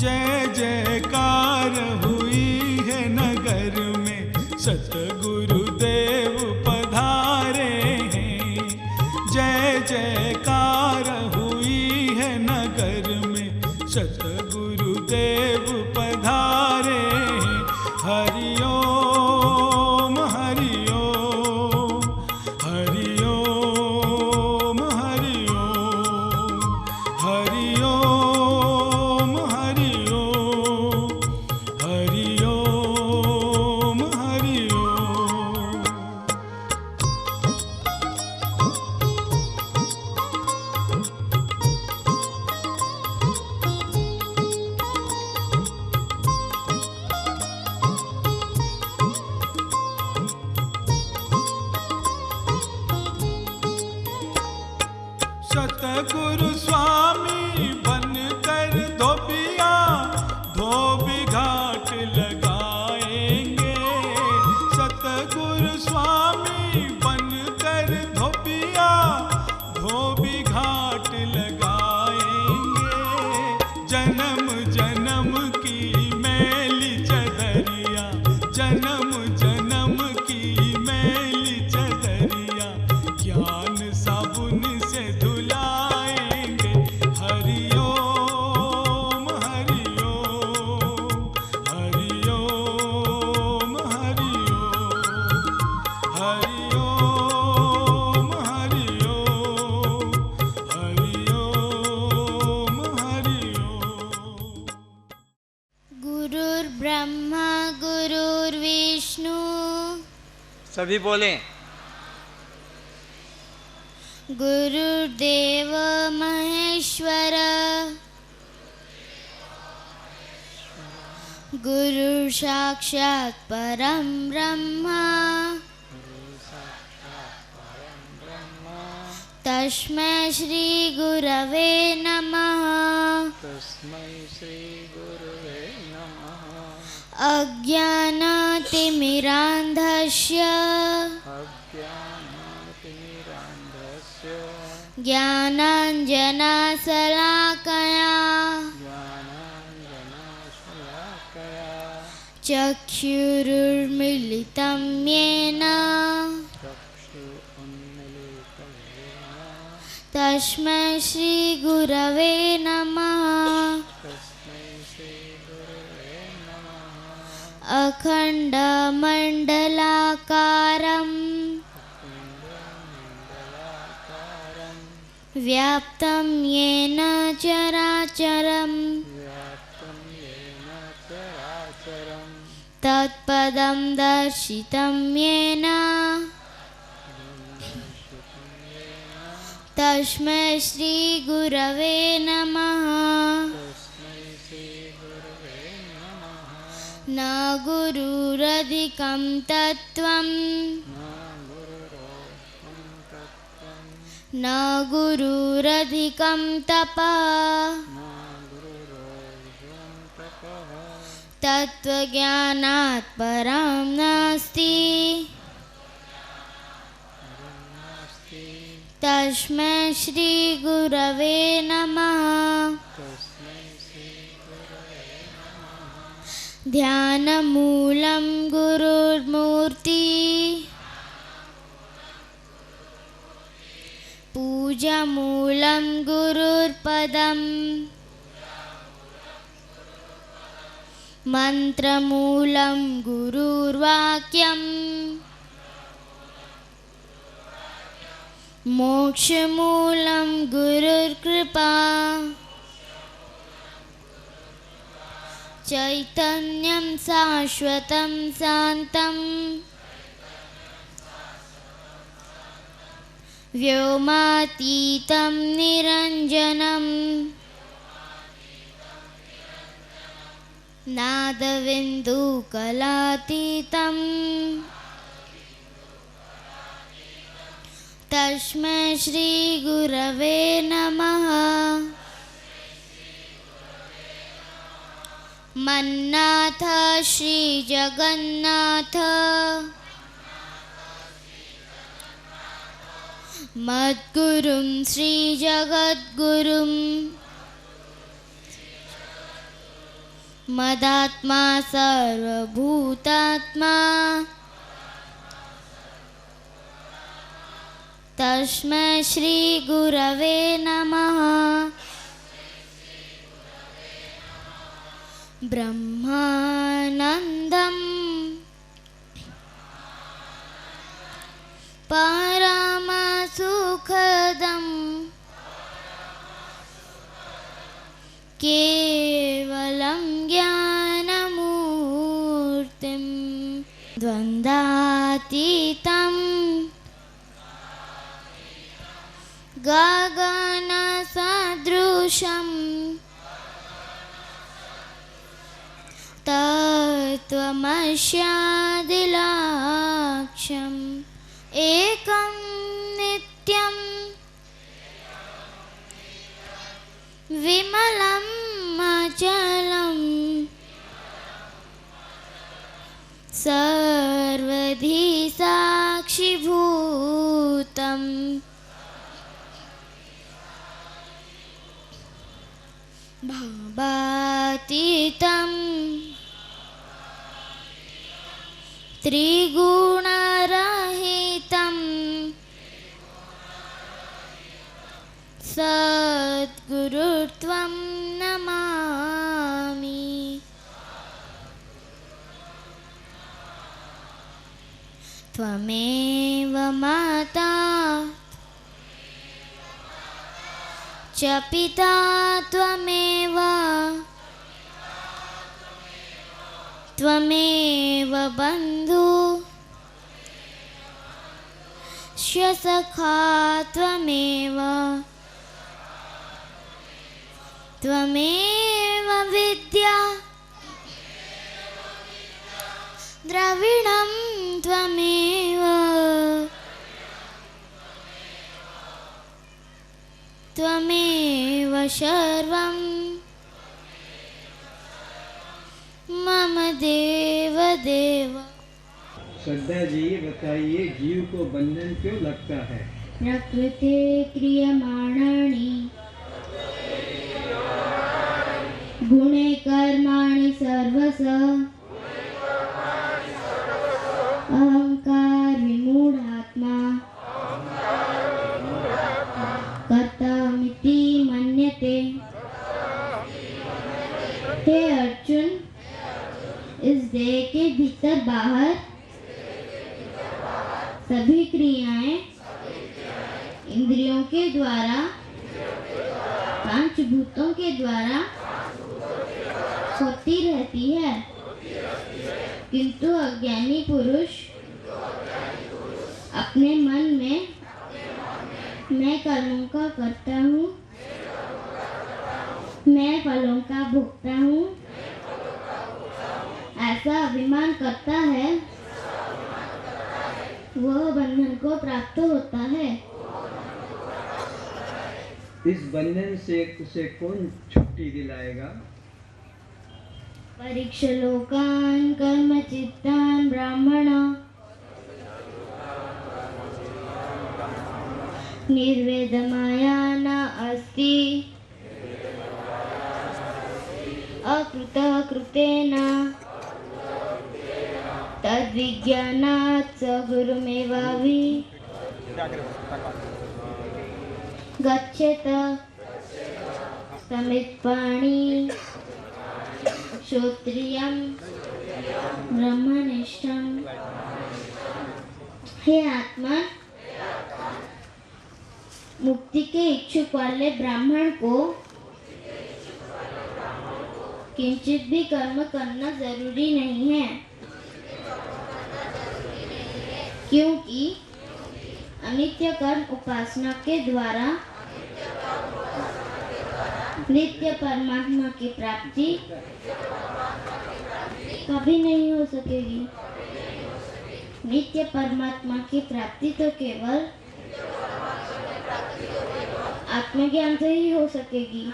जय जयकार हुई है नगर में, सतगुरुदेव पधारे हैं। जय जयकार हुई है नगर में, सतगुरुदेव पधारे हैं। हरि ओम हरि ओम, हरि ओम हरि ओम, हरि ओम हरि ओम, हरि ओम हरि ओम। सतगुरु स्वामी बनकर धोबिया, धोबी घाट लगाएंगे। सतगुरु स्वामी बनकर धोबिया, धोबी घाट लगाएंगे। जन्म जन्म की मैली चदरिया, जन्म जन्म की मैली चदरिया, ज्ञान साबुन से धुलाएंगे। हरि ओम हरि ओम, हरि ओम हरि ओम, हरि ओम हरि ओम, हरि ओम हरि ओम। गुरुर्ब्रह्मा गुरुर्विष्णु, सभी बोलें। गुरुर्देव महेश्वर, गुरुर् साक्षात् परं ब्रह्म, तस्मै श्री गुरवे नमः। तस्मै श्री गुरुवे नमः। अज्ञानतिमिरान्धस्य अज्ञानतिमिरान्धस्य ज्ञानाञ्जनशलाकया ज्ञानाञ्जनशलाकया चक्षुरुन्मीलितं येन चक्षुरुन्मीलितं येन तस्मै श्री गुरवे नमः। तस्मै श्री गुरुवे नमः। अखण्डमण्डलाकारं व्याप्तं येन चराचरं व्याप्तं येन चराचरं तत्पदं दर्शितं येन तस्मै श्री गुरवे नमः। तस्मै श्री गुरुवे नमः। न गुरुरधिकं तत्त्वं न गुरुरधिकं तपः, तत्त्वज्ञानात् परं नास्ति। तस्मै श्री गुरवे नमः। ध्यानमूलं गुरुर्मूर्ति, पूजामूलं गुरुर्पदम्, मन्त्रमूलं गुरुर्वाक्यम्, मोक्षमूलं गुरुर्कृपा, चैतन्यं शाश्वतं शान्तं, व्योमातीतं निरञ्जनं, नादबिन्दुकलातीतं, तस्मै श्री गुरवे नमः। मन्नाथ श्री जगन्नाथ, मद्गुरुं श्री जगद्गुरुं मदात्मा सर्वभूतात्मा तस्मै श्री गुरवे नमः। ब्रह्मानन्दं परमसुखदं केवलं ज्ञानमूर्तिं द्वन्द्वातीतं गगनसदृशं तत्त्वमस्यादिलक्ष्यम् एकं नित्यं विमलं अचलं सर्वधी साक्षिभूतम् भावातीतं त्रिगुणरहितं सद्गुरुत्वं नमामि। त्वमेव माता च पिता त्वमेव त्वमेव बन्धु सखा त्वमेव त्वमेव विद्या द्रविणं त्वमेव त्वमेव सर्वं मम देव देव। श्रद्धा जी, ये बताइए जीव को बंधन क्यों लगता है? प्रकृते क्रियमाणानि गुणे कर्माणि सर्वश अहंकार विमूढ़ात्मा कर्तामिति मन्यते। हे अर्जुन, इस देह के भीतर बाहर सभी क्रियाएं इंद्रियों के द्वारा पांच भूतों के द्वारा होती रहती है, किंतु अज्ञानी पुरुष अपने मन में मैं कर्मों का करता हूँ, मैं फलों का भोगता हूँ, ऐसा अभिमान करता है, वह बंधन को प्राप्त होता है। इस बंधन से उसे कौन छुट्टी दिलाएगा? परीक्षलोकान् कर्मचित्तान् ब्राह्मण निर्वेदमाया न अस्ति अकृतः कृतेन तद्विज्ञानात् स गुरुमेवाभि गच्छेत। समित्पाणि श्रोत्रियं ब्रह्मनिष्ठं। हे आत्मा, मुक्ति के इच्छुक वाले ब्राह्मण को किंचित भी कर्म करना जरूरी नहीं है, क्योंकि अनित्य कर्म उपासना के द्वारा नित्य परमात्मा की प्राप्ति कभी नहीं हो सकेगी। नित्य परमात्मा की प्राप्ति तो केवल आत्मज्ञान से ही हो सकेगी।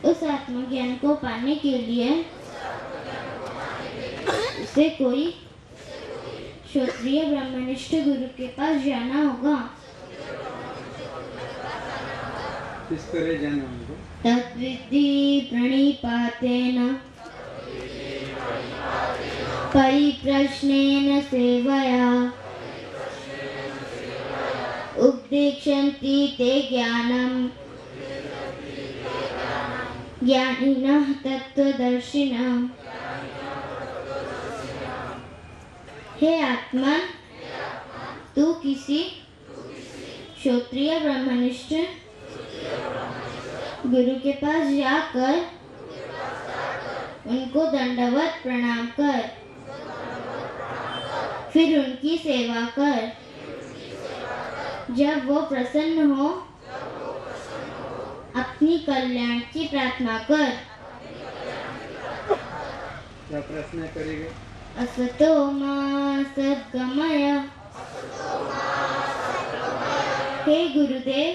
उस आत्मज्ञान को पाने के लिए उसे कोई क्षत्रिय ब्रह्मनिष्ठ गुरु के पास जाना होगा। तिस्तरे जाना हमको तद्विद्धि प्रणिपातेन परिप्रश्नेन सेवया उपदेक्षन्ति ते ज्ञानम् ज्ञानिनः तत्त्वदर्शिनः। हे आत्मा, तू किसी क्षत्रिय ब्रह्मनिष्ठ गुरु के पास जाकर उनको दंडवत प्रणाम कर, फिर उनकी सेवा कर। जब वो प्रसन्न हो अपनी कल्याण की प्रार्थना कर। क्या प्रार्थना करेंगे? असतो मा सद्गमय। हे गुरुदेव,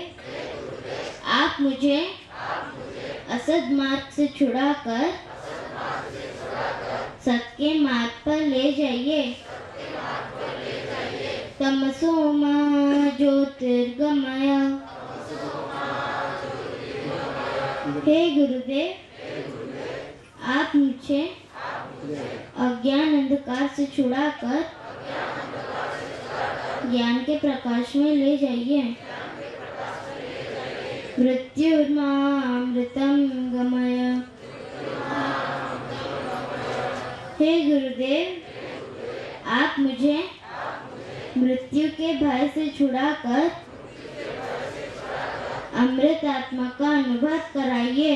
आप मुझे असद मार्ग से छुड़ाकर सत्य मार्ग पर ले जाइए। तमसो मा ज्योतिर्गमय। हे गुरुदेव, आप मुझे अज्ञान अंधकार से छुड़ाकर ज्ञान के प्रकाश में ले जाइए। मृत्युर्मामृतं गमय। हे गुरुदेव, आप मुझे मृत्यु के भय से छुड़ाकर अमृत आत्मा का अनुभव कराइए।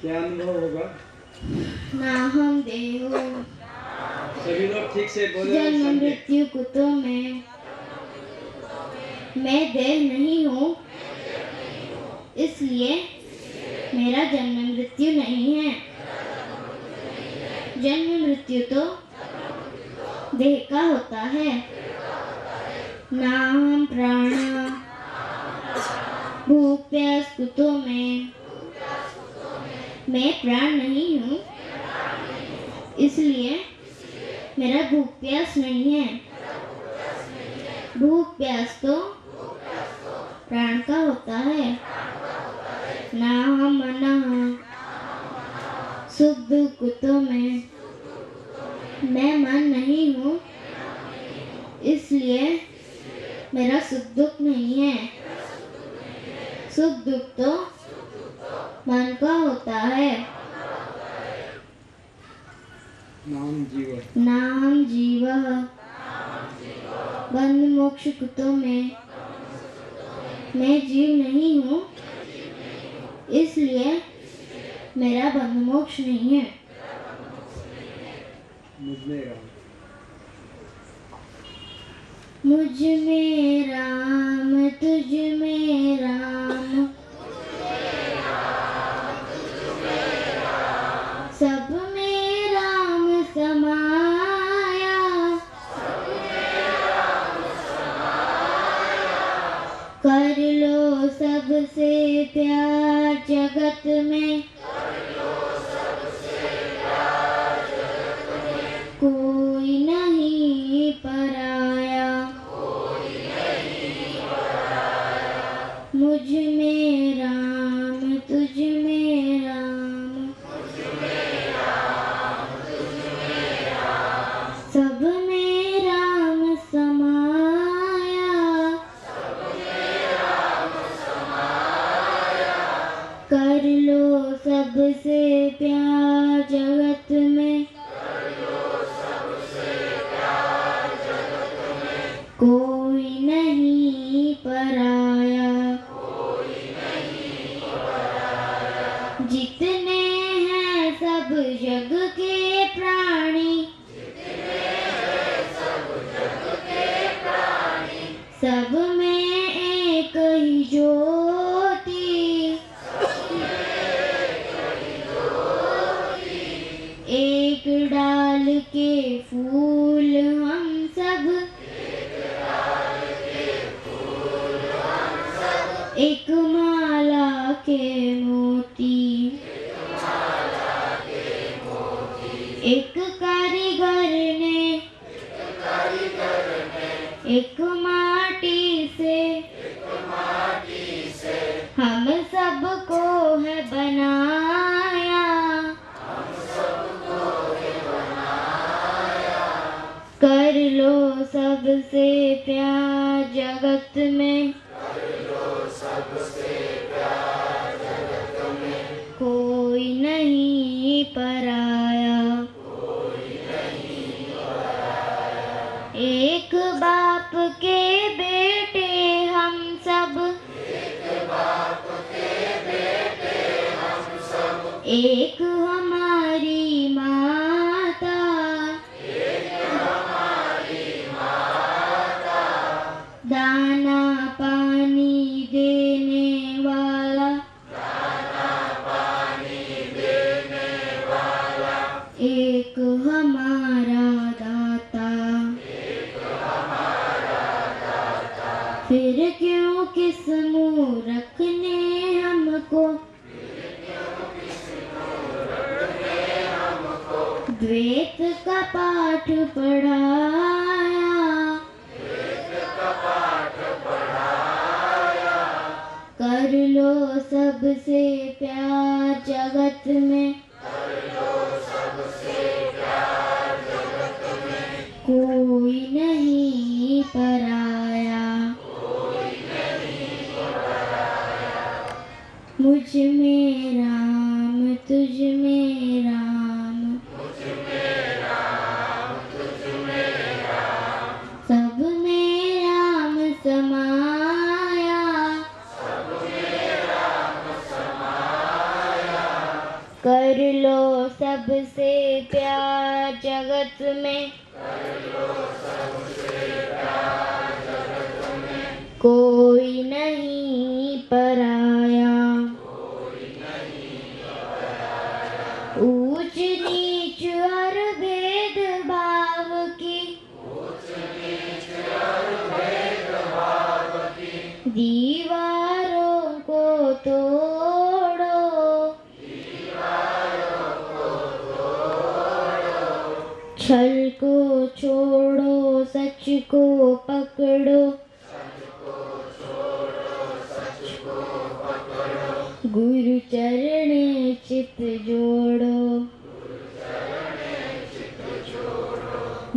क्या अनुभव होगा? नाहम देहो। सभी लोग ठीक से बोलो। जन्म मृत्यु कुतो में। मैं देह नहीं हूँ, इसलिए मेरा जन्म मृत्यु नहीं है। जन्म मृत्यु तो देह का होता है। नाम प्राण भूख प्यास कुतो में। मैं प्राण नहीं हूँ, इसलिए मेरा भूख प्यास नहीं है। भूख प्यास तो प्राण का होता है। नाहम मनः सुख दुख कुतो में। मैं मन नहीं हूँ, इसलिए मेरा सुख दुख नहीं है। सुख दुख तो मन का होता है। नाम जीव। नाम जीवः बंध मोक्ष कुतो में। मैं जीव नहीं हूँ, इसलिए मेरा बंध मोक्ष नहीं है। मुझमें राम। मुझ में राम, तुझ में राम, सब में राम समाया। कर लो सबसे प्यार जगत में। कोई नहीं पराया। मुझ में राम, तुझ में राम, सब में राम समाया। कर लो सबसे प्यार जगत में। कोई नहीं पराया। जितने हैं सब जग के प्राणी, सब में एक ही ज्योति। एक डाल के फूल हम सब, एक माला के मोती। एक कारीगर ने एक माटी से एक हमारी माता, दाना पानी देने वाला, एक हमारा दाता, फिर क्यों किस मूर्ख ने हमको द्वैत का पाठ पढ़ाया, कर लो सबसे प्यार जगत में, कोई नहीं पराया, मुझ में राम तुझ में राम, सब में राम समाया, कर लो सबसे प्यार जगत में, कोई नहीं पराया, ऊंच नीच और भेदभाव की दीवारों को तोड़ो, छल को छोड़ो सच को पकड़ो, गुरु चरण चित जोड़ो,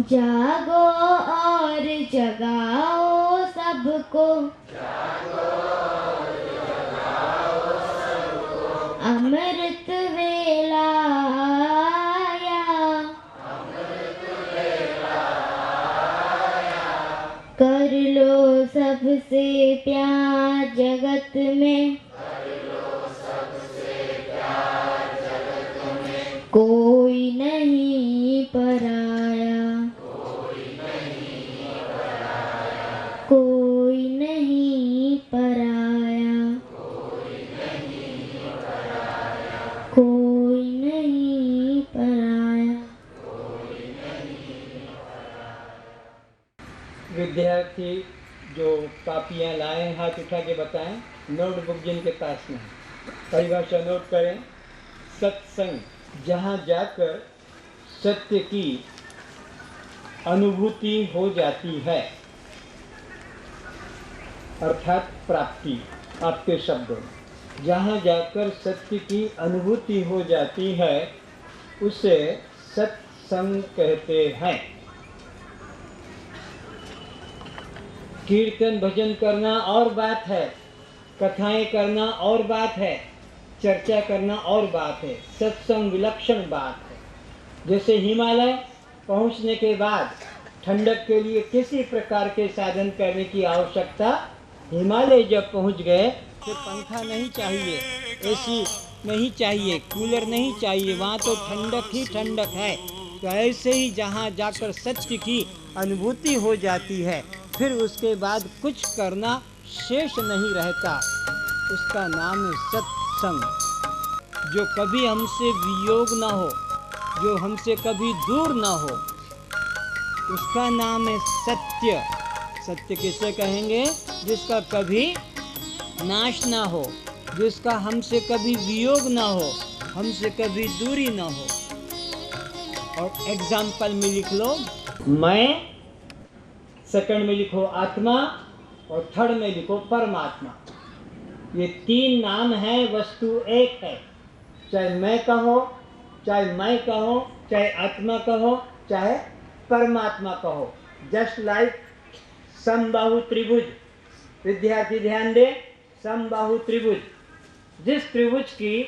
जागो और जगाओ सबको, अमृत वेला आया, कर लो सबसे प्यार जगत में, कोई नहीं पराया, कोई नहीं पराया, कोई नहीं पराया। विद्यार्थी जो कापियाँ लाए हाथ उठा के बताएं, नोटबुक जिनके पास में, परिभाषा नोट करें। सत्संग, जहाँ जाकर सत्य की अनुभूति हो जाती है, अर्थात प्राप्ति। आपके शब्दों में, जहाँ जाकर सत्य की अनुभूति हो जाती है उसे सत्संग कहते हैं। कीर्तन भजन करना और बात है, कथाएं करना और बात है, चर्चा करना और बात है। सत्संग विलक्षण बात है। जैसे हिमालय पहुंचने के बाद ठंडक के लिए किसी प्रकार के साधन करने की आवश्यकता, हिमालय जब पहुंच गए तो पंखा नहीं चाहिए, एसी नहीं चाहिए, कूलर नहीं चाहिए, वहाँ तो ठंडक ही ठंडक है। तो ऐसे ही जहाँ जाकर सत्य की अनुभूति हो जाती है, फिर उसके बाद कुछ करना शेष नहीं रहता, उसका नाम है सत्संग। जो कभी हमसे वियोग ना हो, जो हमसे कभी दूर ना हो, उसका नाम है सत्य। सत्य किसे कहेंगे? जिसका कभी नाश ना हो, जिसका हमसे कभी वियोग ना हो, हमसे कभी दूरी ना हो। और एग्जाम्पल में लिख लो मैं, सेकंड में लिखो आत्मा, और थर्ड में लिखो परमात्मा। ये तीन नाम है, वस्तु एक है। चाहे मैं कहो, चाहे मैं कहो, चाहे आत्मा कहो, चाहे परमात्मा कहो। जस्ट लाइक समबाहु त्रिभुज। विद्यार्थी ध्यान दे, समबाहु त्रिभुज। जिस त्रिभुज की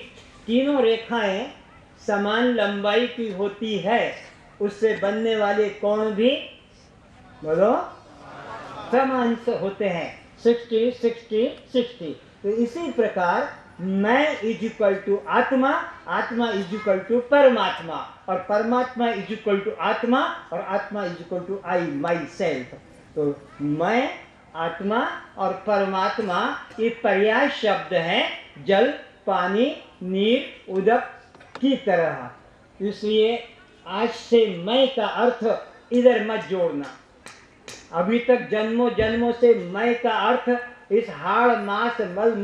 तीनों रेखाएं समान लंबाई की होती है, उससे बनने वाले कोण भी बोलो समान होते हैं, 60 60 60। तो इसी प्रकार मैं इज इक्वल टू आत्मा, आत्मा इज इक्वल टू परमात्मा, और परमात्मा इज इक्वल टू आत्मा, और आत्मा is equal to I myself. तो मैं, आत्मा और परमात्मा ये पर्याय शब्द हैं जल, पानी, नीर, उदक की तरह। इसलिए आज से मैं का अर्थ इधर मत जोड़ना। अभी तक जन्मों जन्मों से मैं का अर्थ इस हाड़ मास मल